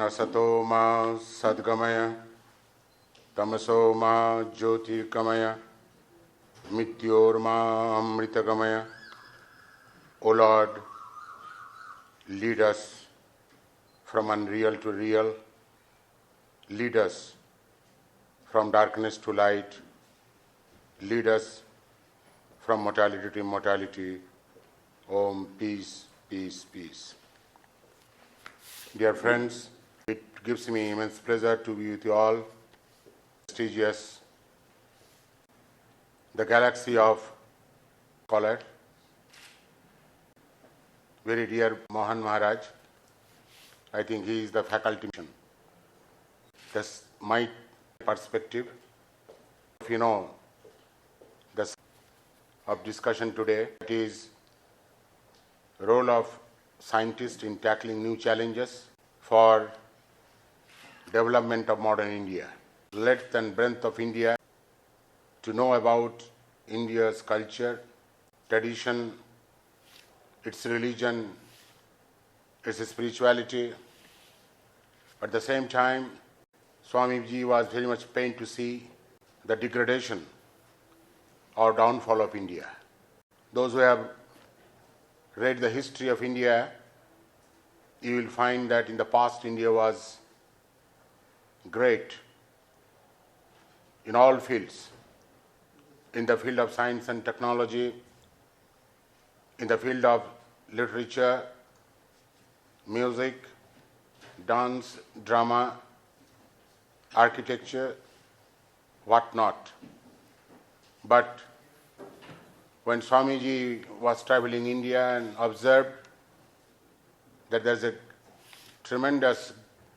Asato ma sadgamaya, tamaso ma jyotirgamaya, mityor ma amritagamaya. O Lord, lead us from unreal to real, lead us from darkness to light, lead us from mortality to immortality. Om, peace, peace, peace. Dear friends, it gives me immense pleasure to be with you all. Prestigious, the galaxy of scholar, very dear Mohan Maharaj. I think he is the faculty mission. That's my perspective. If you know the of discussion today, it is role of scientists in tackling new challenges for development of modern India. Length and breadth of India, to know about India's culture, tradition, its religion, its spirituality. At the same time, Swamiji was very much pained to see the degradation or downfall of India. Those who have read the history of India, you will find that in the past India was great in all fields, in the field of science and technology, in the field of literature, music, dance, drama, architecture, what not. But when Swamiji was traveling India and observed that there is a tremendous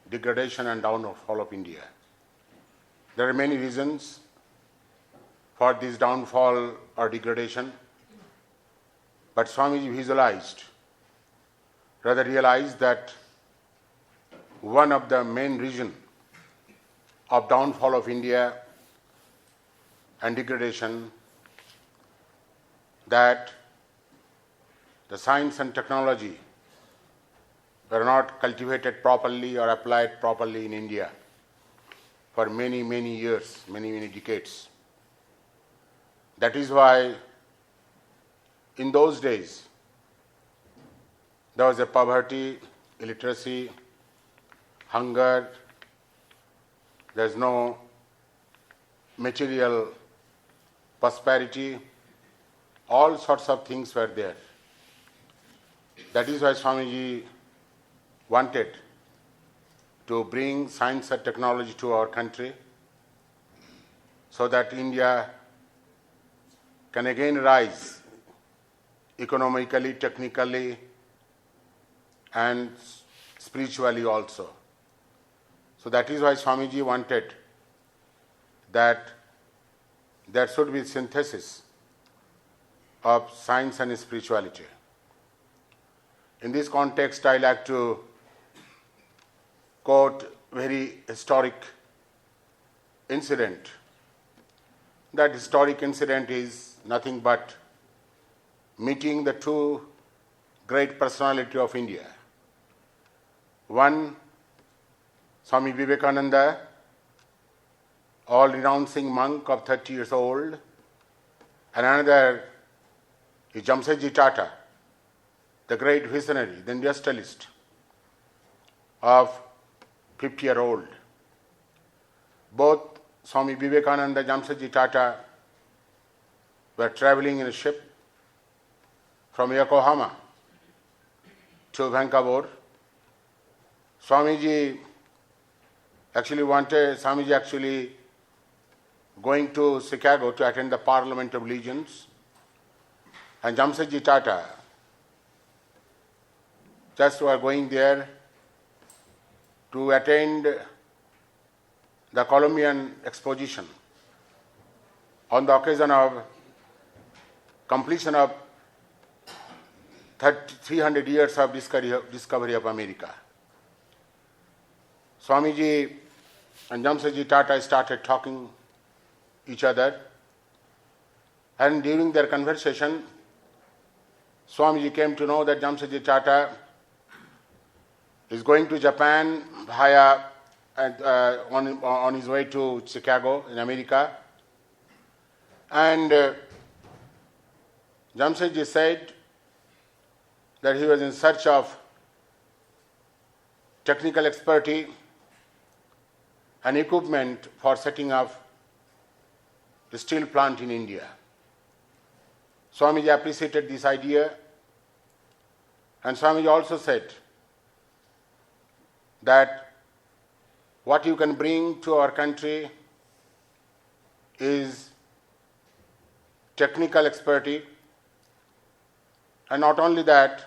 degradation and downfall of India, there are many reasons for this downfall or degradation, but Swamiji visualized, rather realized that one of the main reasons of downfall of India and degradation, that the science and technology were not cultivated properly or applied properly in India for many, many years, many decades. That is why in those days there was a poverty, illiteracy, hunger, there is no material prosperity, all sorts of things were there. That is why Swamiji wanted to bring science and technology to our country so that India can again rise economically, technically, and spiritually also. So that is why Swamiji wanted that there should be synthesis of science and spirituality. In this context, I like to quote very historic incident. That historic incident is nothing but meeting the two great personalities of India. One, Swami Vivekananda, all-renouncing monk of 30 years old, and another is Jamsetji Tata, the great visionary, the industrialist of 50-year-old. Both Swami Vivekananda and Jamsetji Tata were traveling in a ship from Yokohama to Vancouver. Swamiji actually going to Chicago to attend the Parliament of Legions, and Jamsetji Tata just were going there to attend the Columbian Exposition on the occasion of completion of 300 years of discovery of America. Swamiji and Jamsetji Tata started talking each other, and during their conversation, Swamiji came to know that Jamsetji Tata is going to Japan via on his way to Chicago in America. And Jamshedji said that he was in search of technical expertise and equipment for setting up the steel plant in India. Swamiji appreciated this idea, and Swamiji also said that what you can bring to our country is technical expertise, and not only that,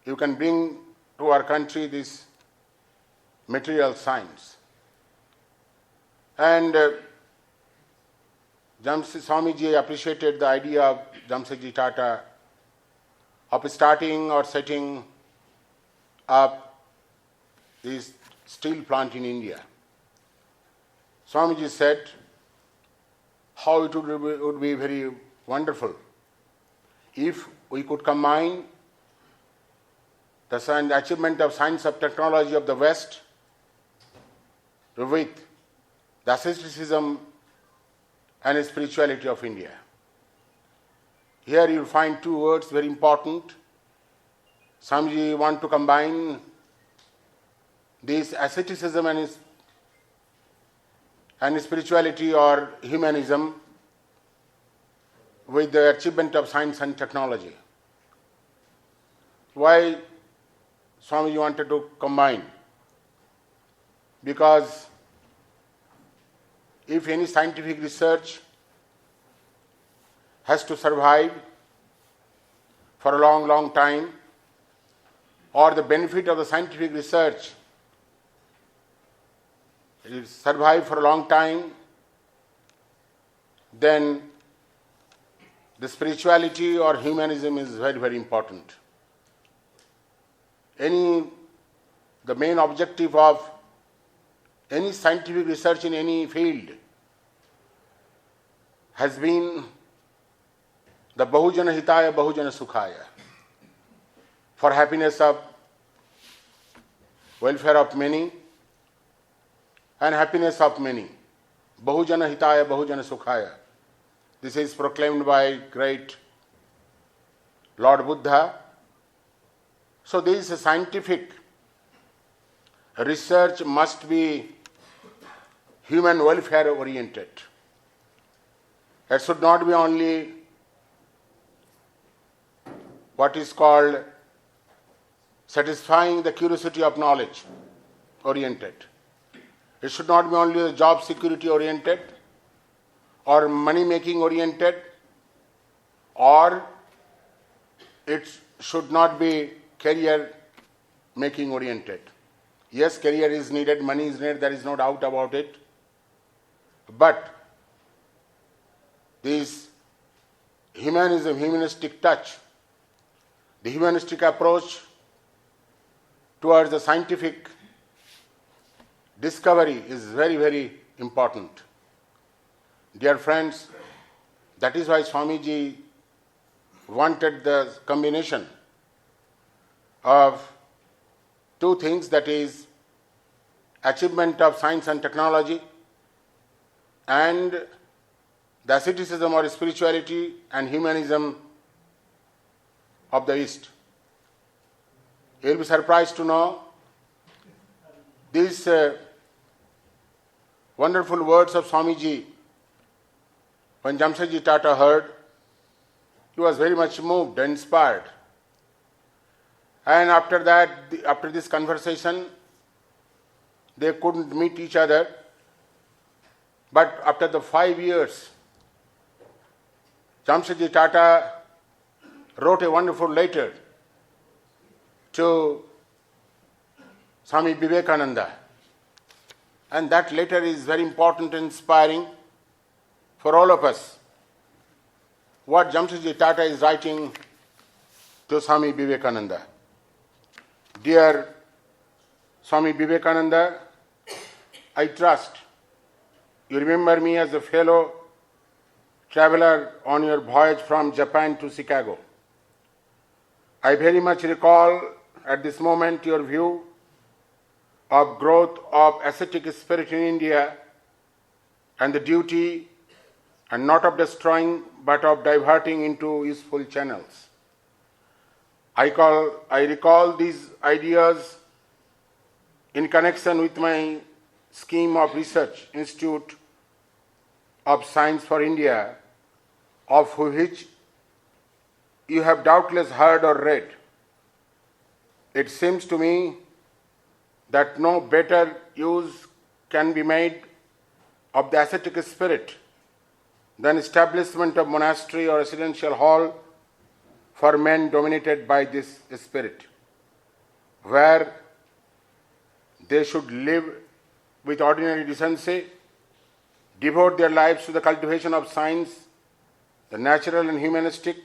you can bring to our country this material science. And Swamiji appreciated the idea of Jamshedji Tata of starting or setting up this steel plant in India. Swamiji said how it would be very wonderful if we could combine the achievement of science and technology of the West with the asceticism and spirituality of India. Here you will find two words very important. Swamiji want to combine this asceticism and spirituality or humanism with the achievement of science and technology. Why Swamiji wanted to combine? Because if any scientific research has to survive for a long, long time, or the benefit of the scientific research will survive for a long time, then the spirituality or humanism is very, very important. The main objective of any scientific research in any field has been the Bahujana Hitaya, Bahujana Sukhaya, for happiness of, welfare of many and happiness of many. Bahujana Hitaya, Bahujana Sukhaya. This is proclaimed by great Lord Buddha. So this scientific research must be human welfare oriented. It should not be only what is called satisfying the curiosity of knowledge oriented. It should not be only the job security oriented or money making oriented, or it should not be career making oriented. Yes, career is needed, money is needed, there is no doubt about it. But this humanism, humanistic touch, the humanistic approach towards the scientific discovery is very, very important. Dear friends, that is why Swamiji wanted the combination of two things, that is achievement of science and technology and the asceticism or spirituality and humanism of the East. You will be surprised to know these wonderful words of Swamiji. When Jamshedji Tata heard, he was very much moved and inspired. And after that, after this conversation, they couldn't meet each other. But after the 5 years, Jamshedji Tata wrote a wonderful letter to Swami Vivekananda. And that letter is very important and inspiring for all of us. What Jamshedji Tata is writing to Swami Vivekananda. Dear Swami Vivekananda, I trust you remember me as a fellow traveler on your voyage from Japan to Chicago. I very much recall at this moment your view of growth of ascetic spirit in India and the duty and not of destroying but of diverting into useful channels. I recall these ideas in connection with my scheme of research Institute of Science for India, of which you have doubtless heard or read. It seems to me that no better use can be made of the ascetic spirit than establishment of monastery or residential hall for men dominated by this spirit, where they should live with ordinary decency, devote their lives to the cultivation of science, the natural and humanistic,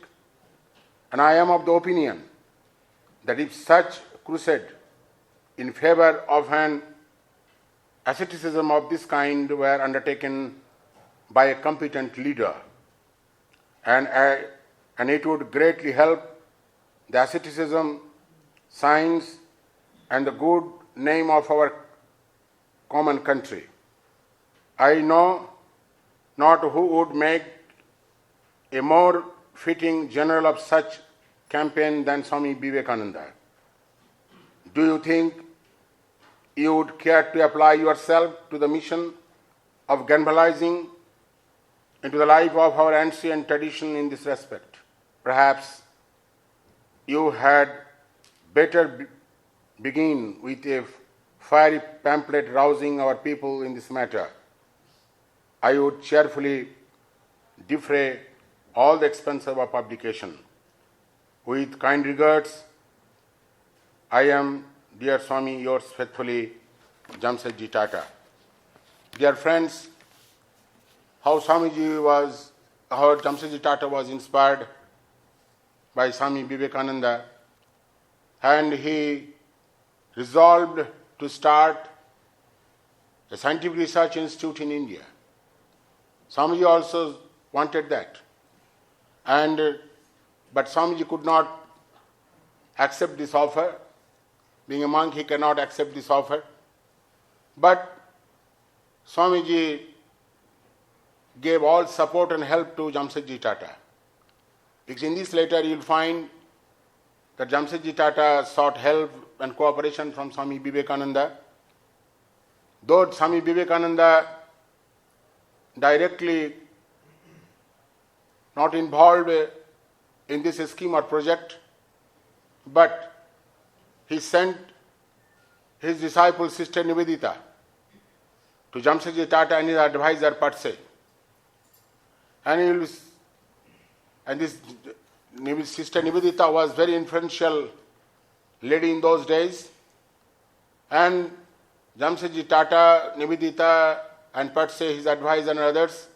and I am of the opinion that if such crusade in favor of an asceticism of this kind were undertaken by a competent leader, and it would greatly help the asceticism, science, and the good name of our common country. I know not who would make a more fitting general of such campaign than Swami Vivekananda. Do you think you would care to apply yourself to the mission of galvanizing into the life of our ancient tradition in this respect? Perhaps you had better begin with a fiery pamphlet rousing our people in this matter. I would cheerfully defray all the expense of our publication. With kind regards, I am, dear Swami, yours faithfully, Jamsetji Tata. Dear friends, how Jamsetji Tata was inspired by Swami Vivekananda, and he resolved to start a scientific research institute in India. Swamiji also wanted that, but Swamiji could not accept this offer. Being a monk, he cannot accept this offer. But Swamiji gave all support and help to Jamsetji Tata. Because in this letter you will find that Jamsetji Tata sought help and cooperation from Swami Vivekananda. Though Swami Vivekananda directly not involved in this scheme or project, but he sent his disciple Sister Nivedita to Jamsetji Tata and his advisor Patse. And this Sister Nivedita was very influential lady in those days. And Jamsetji Tata, Nivedita and Patse, his advisor and others,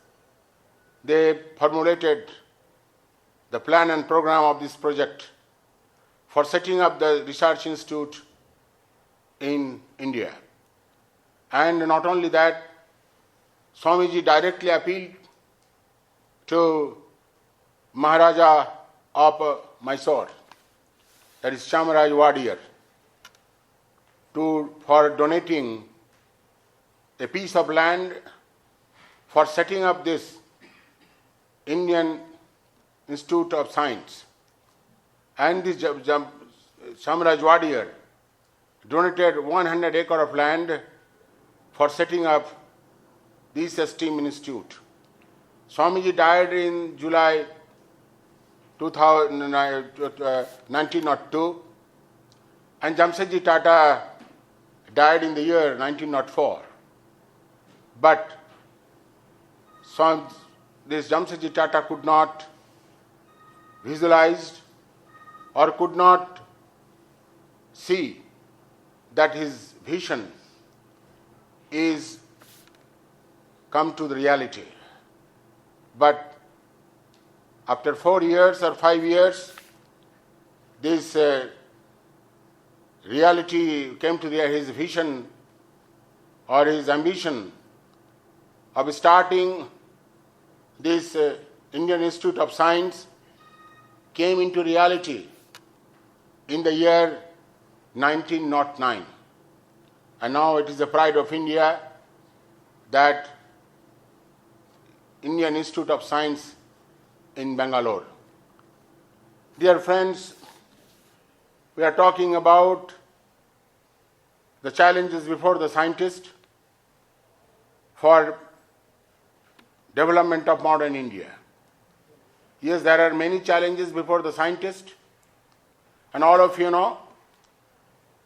they formulated the plan and program of this project for setting up the research institute in India. And not only that, Swamiji directly appealed to Maharaja of Mysore, that is Chamaraj Wadiyar, for donating a piece of land for setting up this Indian Institute of Science. And this Chamaraj Wadiyar donated 100 acres of land for setting up this esteemed institute. Swamiji died in July 1902, and Jamsetji Tata died in the year 1904. But this Jamsetji Tata could not visualize or could not see that his vision is come to the reality. But after 4 years or 5 years, this reality came to his vision or his ambition of starting this Indian Institute of Science came into reality in the year 1909. And now it is the pride of India that Indian Institute of Science in Bangalore. Dear friends, we are talking about the challenges before the scientist for development of modern India. Yes, there are many challenges before the scientist, and all of you know,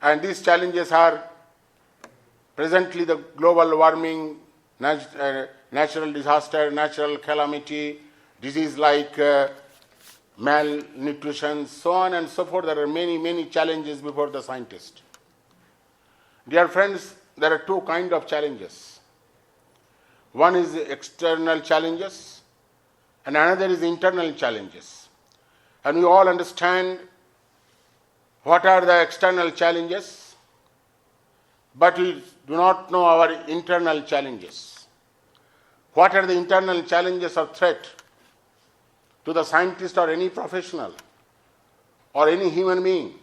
and these challenges are presently the global warming, natural disaster, natural calamity, disease like malnutrition, so on and so forth. There are many, many challenges before the scientist. Dear friends, there are two kinds of challenges. One is external challenges and another is internal challenges. And we all understand what are the external challenges, but we do not know our internal challenges. What are the internal challenges or threat to the scientist or any professional or any human being?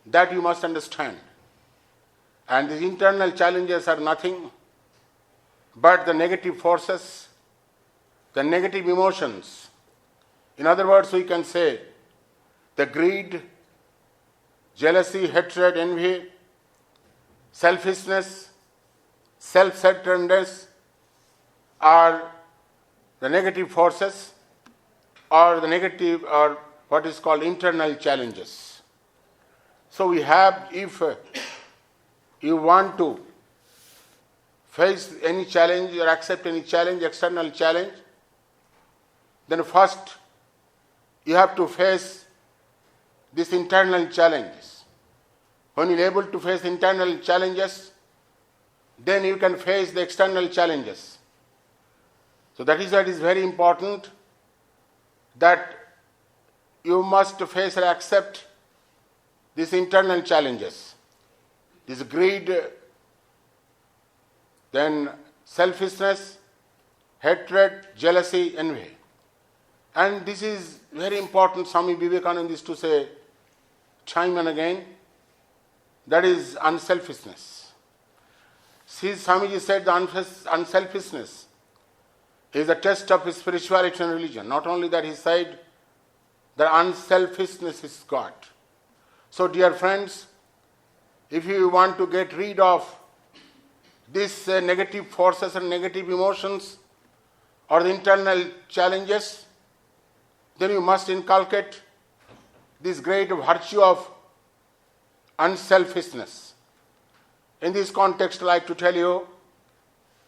That you must understand. And these internal challenges are nothing but the negative forces, the negative emotions. In other words, we can say the greed, jealousy, hatred, envy, selfishness, self-centeredness are the negative forces or the negative or what is called internal challenges. So we have, if you want to face any challenge or accept any challenge, external challenge, then first you have to face these internal challenges. When you are able to face internal challenges, then you can face the external challenges. So that is why it is very important that you must face or accept these internal challenges. This greed, then selfishness, hatred, jealousy, envy. And this is very important. Swami Vivekananda used to say time and again, that is unselfishness. See, Swamiji said the unselfishness is a test of spirituality and religion. Not only that, he said the unselfishness is God. So dear friends, if you want to get rid of these negative forces and negative emotions or the internal challenges, then you must inculcate this great virtue of unselfishness. In this context, I'd like to tell you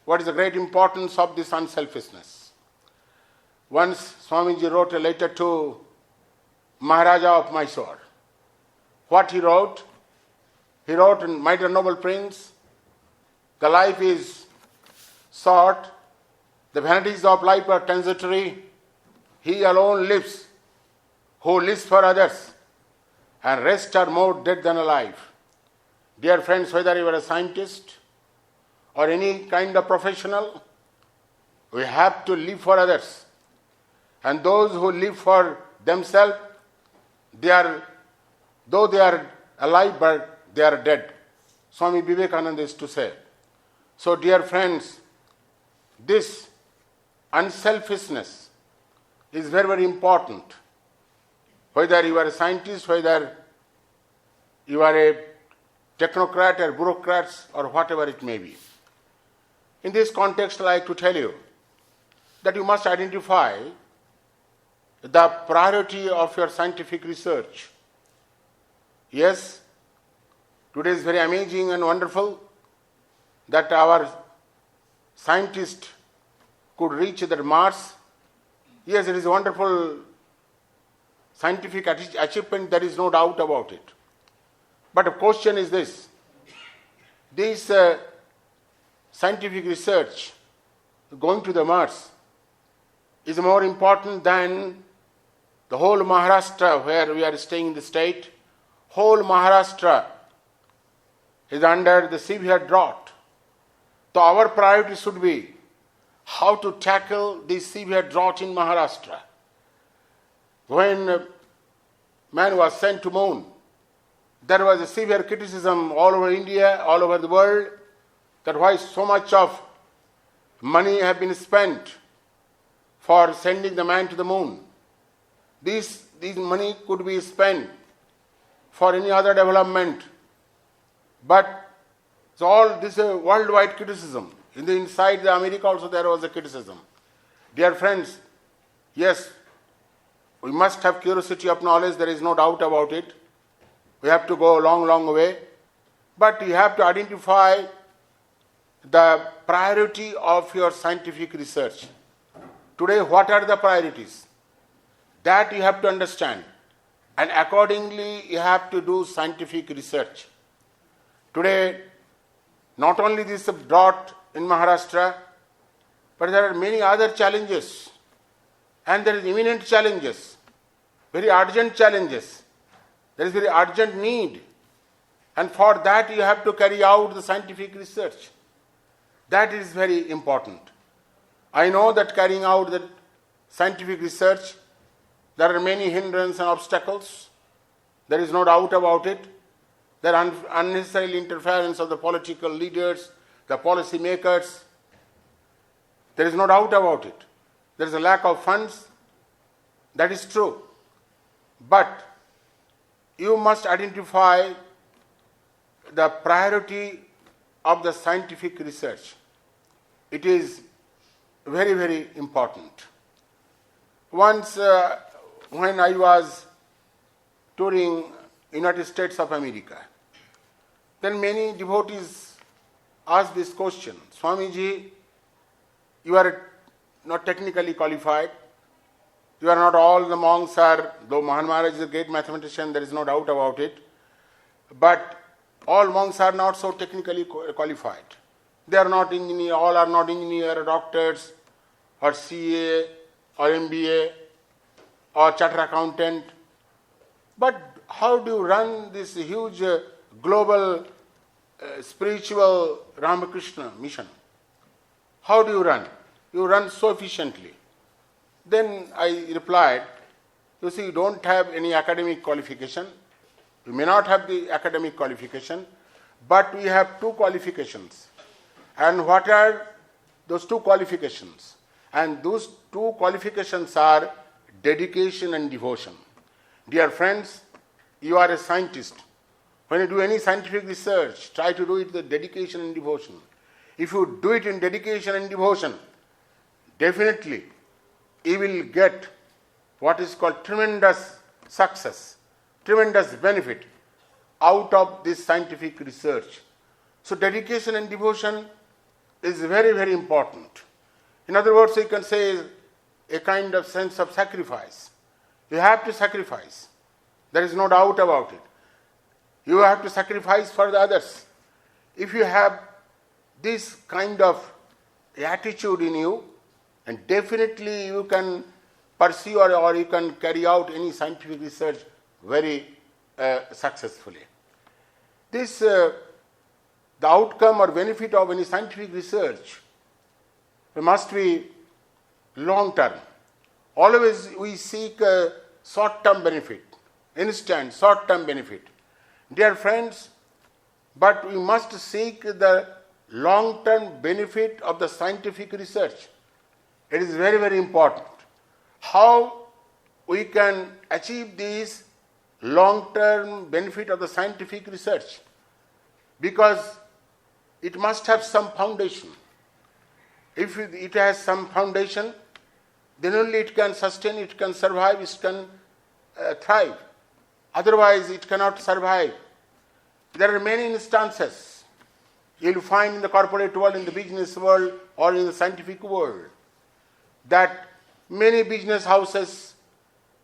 what is the great importance of this unselfishness. Once Swamiji wrote a letter to Maharaja of Mysore. What he wrote? He wrote, "My dear noble prince, the life is short, the vanities of life are transitory. He alone lives who lives for others, and rest are more dead than alive." Dear friends, whether you are a scientist or any kind of professional, we have to live for others. And those who live for themselves, though they are alive, but they are dead. Swami Vivekananda used to say. So dear friends, this unselfishness is very, very important. Whether you are a scientist, whether you are a technocrat or bureaucrat or whatever it may be. In this context, I'd like to tell you that you must identify the priority of your scientific research. Yes, today is very amazing and wonderful that our scientists could reach the Mars. Yes, it is a wonderful scientific achievement, there is no doubt about it. But the question is this: this scientific research going to the Mars is more important than the whole Maharashtra, where we are staying in the state. Whole Maharashtra is under the severe drought. So our priority should be how to tackle this severe drought in Maharashtra. When man was sent to moon, there was a severe criticism all over India, all over the world, that why so much of money have been spent for sending the man to the moon. These money could be spent for any other development. But so all this is a worldwide criticism. Inside the America also there was a criticism. Dear friends, yes, we must have curiosity of knowledge, there is no doubt about it. We have to go a long, long way. But you have to identify the priority of your scientific research. Today, what are the priorities? That you have to understand. And accordingly, you have to do scientific research. Today, not only this drought in Maharashtra, but there are many other challenges. And there is imminent challenges, very urgent challenges. There is very urgent need. And for that you have to carry out the scientific research. That is very important. I know that carrying out the scientific research, there are many hindrances and obstacles. There is no doubt about it. There are unnecessary interference of the political leaders, the policy makers. There is no doubt about it. There is a lack of funds. That is true. But you must identify the priority of the scientific research. It is very, very important. Once when I was touring United States of America, then many devotees asked this question, Swamiji, you are not technically qualified. You are not all the monks are, though Mohan Maharaj is a great mathematician, there is no doubt about it. But all monks are not so technically qualified. They are not engineer, all are not engineer, doctors, or CA, or MBA, or chartered accountant. But how do you run this huge global spiritual Ramakrishna mission? How do you run? You run so efficiently. Then I replied, you see, you don't have any academic qualification. You may not have the academic qualification, but we have two qualifications. And what are those two qualifications? And those two qualifications are dedication and devotion. Dear friends, you are a scientist. When you do any scientific research, try to do it with dedication and devotion. If you do it in dedication and devotion, definitely you will get what is called tremendous success, tremendous benefit out of this scientific research. So dedication and devotion is very, very important. In other words, you can say a kind of sense of sacrifice. You have to sacrifice. There is no doubt about it. You have to sacrifice for the others. If you have this kind of attitude in you, and definitely you can pursue or you can carry out any scientific research very successfully. This, the outcome or benefit of any scientific research must be long term. Always we seek a short-term benefit, instant short-term benefit. Dear friends, but we must seek the long-term benefit of the scientific research. It is very, very important. How we can achieve this long-term benefit of the scientific research? Because it must have some foundation. If it has some foundation, then only it can sustain, it can survive, it can thrive. Otherwise, it cannot survive. There are many instances you will find in the corporate world, in the business world, or in the scientific world, that many business houses,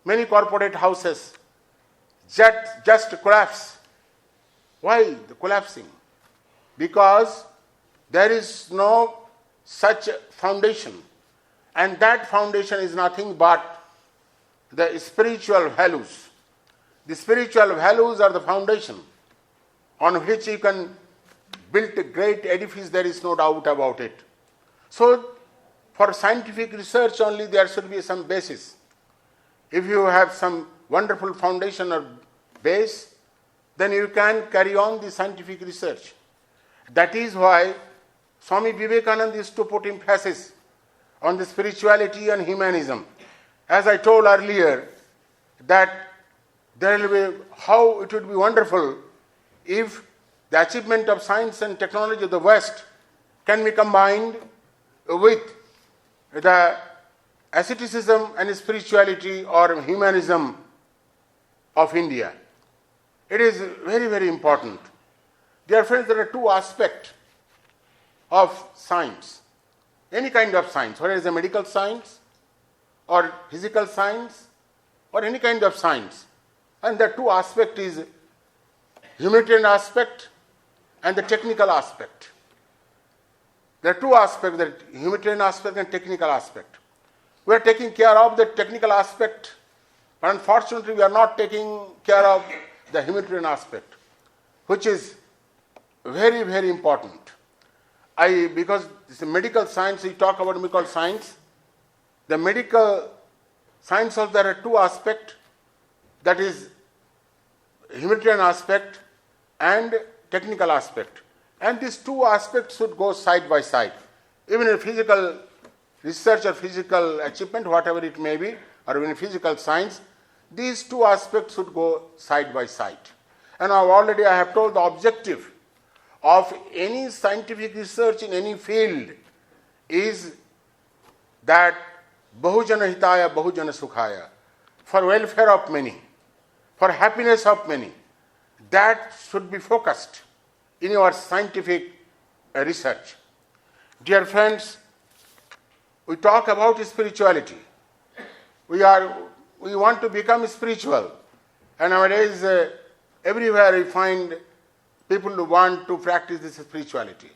many corporate houses just collapse. Why the collapsing? Because there is no such foundation. And that foundation is nothing but the spiritual values. The spiritual values are the foundation on which you can build a great edifice, there is no doubt about it. So, for scientific research only there should be some basis. If you have some wonderful foundation or base, then you can carry on the scientific research. That is why Swami Vivekananda used to put emphasis on the spirituality and humanism. As I told earlier, that there will be, how it would be wonderful if the achievement of science and technology of the West can be combined with the asceticism and spirituality or humanism of India. It is very, very important. Dear friends, there are two aspects of science. Any kind of science, whether it is a medical science or physical science or any kind of science. And the two aspects is humanitarian aspect and the technical aspect. There are two aspects, the humanitarian aspect and technical aspect. We are taking care of the technical aspect, but unfortunately we are not taking care of the humanitarian aspect, which is very, very important. Because this is medical science, we talk about medical science. The medical science also there are two aspects, that is humanitarian aspect and technical aspect. And these two aspects should go side by side. Even in physical research or physical achievement, whatever it may be, or even in physical science, these two aspects should go side by side. And I have told the objective of any scientific research in any field is that Bahujana Hitaya, Bahujana Sukhaya, for welfare of many, for happiness of many. That should be focused in your scientific research. Dear friends, we talk about spirituality. We want to become spiritual. And nowadays, everywhere we find people who want to practice this spirituality.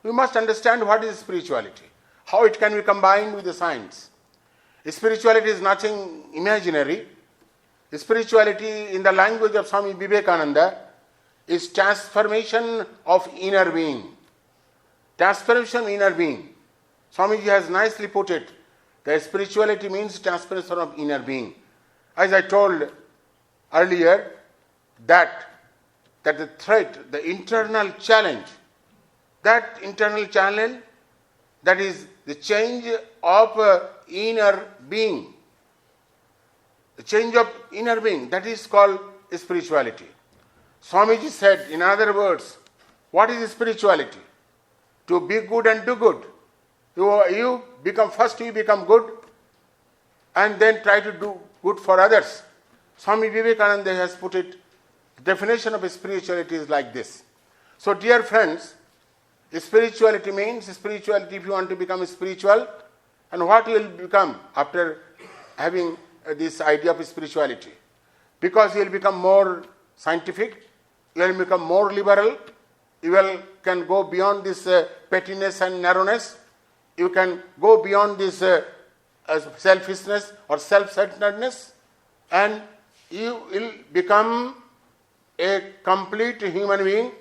We must understand what is spirituality, how it can be combined with the science. Spirituality is nothing imaginary. Spirituality, in the language of Swami Vivekananda, is transformation of inner being. Transformation of inner being. Swamiji has nicely put it, that spirituality means transformation of inner being. As I told earlier, that the threat, the internal challenge, that is the change of inner being. The change of inner being, that is called spirituality. Swamiji said, in other words, what is spirituality? To be good and do good. You become good and then try to do good for others. Swami Vivekananda has put it, the definition of spirituality is like this. So dear friends, spirituality means, if you want to become spiritual, and what you will become after having this idea of spirituality? Because you will become more scientific, you will become more liberal, you can go beyond this pettiness and narrowness, you can go beyond this selfishness or self-centeredness, and you will become a complete human being,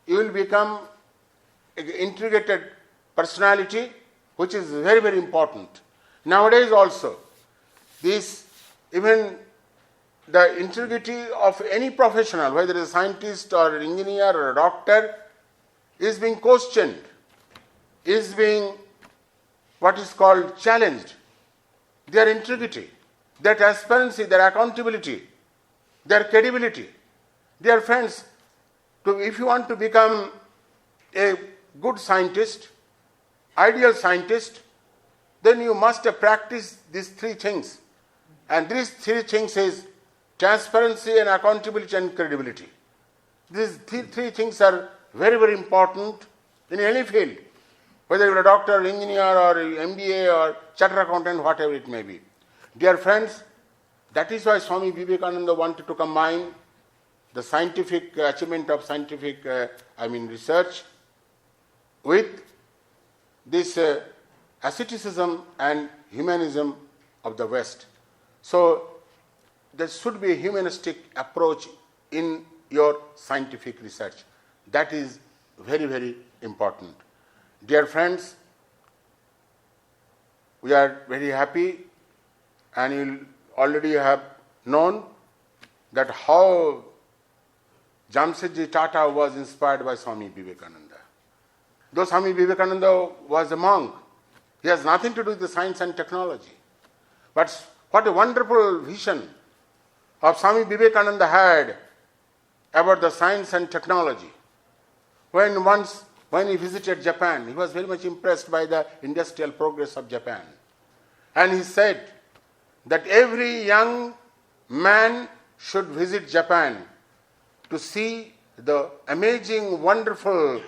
you will become an integrated personality, which is very, very important. Nowadays also, even the integrity of any professional, whether it is a scientist or an engineer or a doctor, is being questioned, is being what is called challenged. Their integrity, their transparency, their accountability, their credibility. Dear friends, if you want to become a good scientist, ideal scientist, then you must practice these three things. And these three things is transparency and accountability and credibility. These three things are very, very important in any field, whether you are a doctor, engineer, or MBA, or chartered accountant, whatever it may be. Dear friends, that is why Swami Vivekananda wanted to combine the scientific achievement of scientific research with this asceticism and humanism of the West. So there should be a humanistic approach in your scientific research. That is very, very important. Dear friends, we are very happy, and you already have known that how Jamshedji Tata was inspired by Swami Vivekananda. Though Swami Vivekananda was a monk, he has nothing to do with the science and technology. But what a wonderful vision of Swami Vivekananda had about the science and technology. When he visited Japan, he was very much impressed by the industrial progress of Japan. And he said that every young man should visit Japan to see the amazing, wonderful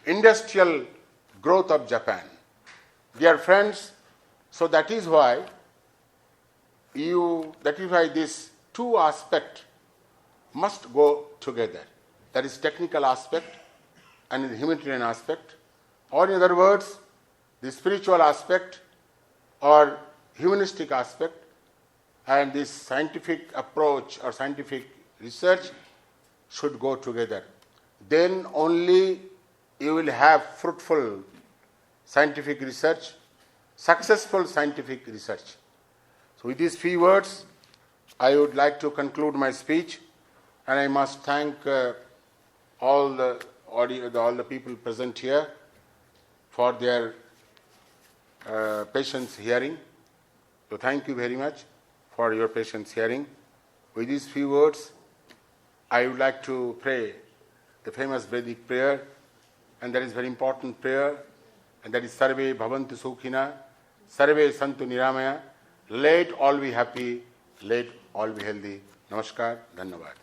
industrial growth of Japan. Dear friends, so that is why this two aspects must go together. That is technical aspect and the humanitarian aspect. Or in other words, the spiritual aspect or humanistic aspect and this scientific approach or scientific research should go together. Then only you will have fruitful scientific research, successful scientific research. So with these few words, I would like to conclude my speech, and I must thank all the people present here for their patience hearing. So thank you very much for your patience hearing. With these few words, I would like to pray the famous Vedic prayer, and that is very important prayer, and that is Sarve Bhavantu Sukhina, Sarve Santu Niramaya, let all be happy, let all be healthy. Namaskar, Dhanyavad.